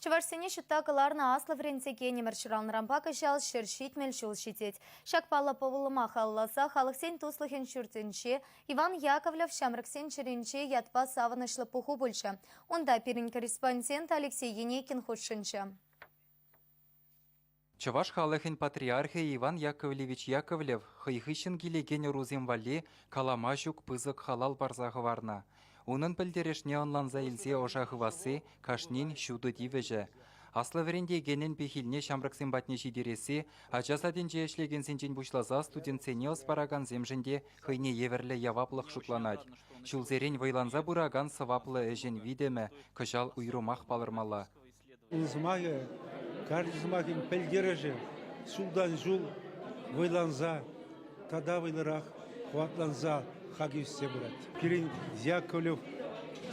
Чувашсене шыттакыларна аслы вренцеге немершыралнырампа кышал шершит мельшул шитет. Шакпалла повылыма халласа халықсен туслыхен шүртенче Иван Яковлев шамрыксен черенче ятпа савынышлы пуху больше. Онда перін корреспондент Алексей Енекин хушшынчы. Чаваш халыхын патриархи Иван Яковлевич Яковлев хыйхышын келеген рузем валли каламашук пызык халал барзағы варна. Унын пілдерешне онланза илзе ожағывасы кашнин шуды дивеже. Аслы веренде генен пехилне шамрыксен батне жидересі, ачасаден жешлеген сенчен бушлаза студентсене оспараган земжінде хыйне еверлі яваплық шутланать. Шулзерен вайланза бураган сываплы әжен видеме, кышал уйрумах палырмала. Каризмахин пельдережи, сулдан жул, вайланза, тада вайлырах, хватланза, хагивсе брат. Кирин Яковлев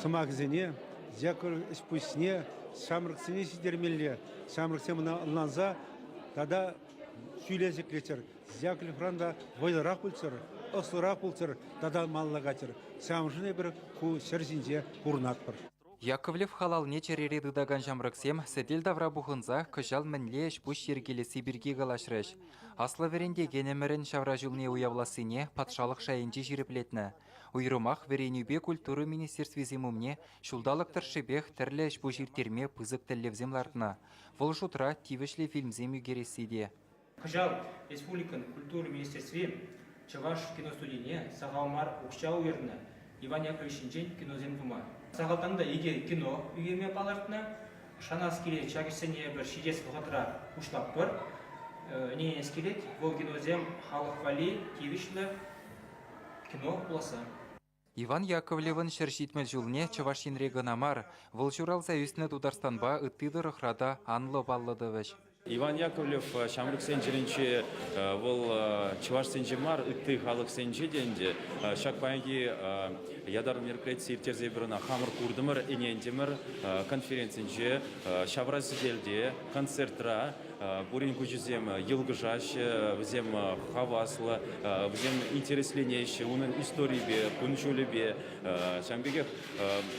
самахзене, Яковлев испусне, шамрыксене сидермелле, шамрыксемна ланза, тада сүйлезек лечер. Яковлев ранда вайлырах пульцер, ослырах пульцер, тада маллагатер. Самжыне бір ку серзинже урнат бар. Яковлев халал не черере дыдаган жамрыксем, сәдел давра бұхынза кыжал мінлеш бұш ергелі Сибирге қалашрыш. Аслы веренде генемерін шавра жылне уявласыне патшалық шайынчы жиреплетні. Уйрымақ веренюбе культуры министерствезе мумне шулдалықтыр шебех тірлеш бұш иртерме пызык тәллевзем лартына. Вол шутра тивішлі фильмзем югересиде. Кыжал республикан культуры министерстве Чаваш киностудийне сағалмар ұқша уерні Иван Яковлевич кинозем тума. Сағалтанда егер кино үйеме палартына, шанас келет чагышсене бір шидес бұғатыра ұшлап бір, ненес келет, бұл кинозем халық вали кевішлі кино боласа. Иван Яковлевын шершитмел жылне Чавашин реганамар, вол журалса үстіне Дударстанба ыттыды рыхрада анлы баллыдывыш. Иван Яковлев шамрыксен жеренче вол Чувашсенче мар ытты халыксенче денде шакпайги ядар мероприятие иртерзе бирна хамыр курдымыр энендемир конференцинче шавразделде концертра бурин кучизем йылгыжаш взем хаваслы взем интересленейші унын историбе кунчулебе шамбеге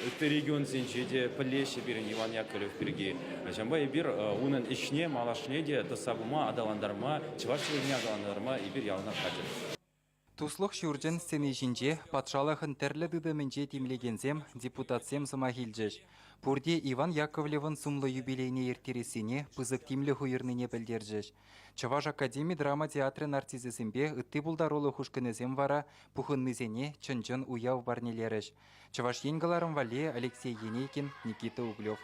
ытты регион сенчеде пілеші бирин Иван Яковлев бирги шамбай бир унын ишне малашне де тасабыма адаландарма чувашчылыгне адаландарма ибир ялына хатер. Туслық шүрден сцене жинже патшалықын тәрлі дыдымынже темлегензем депутатсем замахилжеш. Пурде Иван Яковлевын сумлы юбилейне ертересіне пызык тимлі хуйырныне білдержеш. Чаваш Академия драма театрын артизесімбе үтті бұлдаролы хушкінезем вара пухыннызене чын-чын уяв барнелеріш. Чаваш енгіларым вале Алексей Енекин, Никита Углев.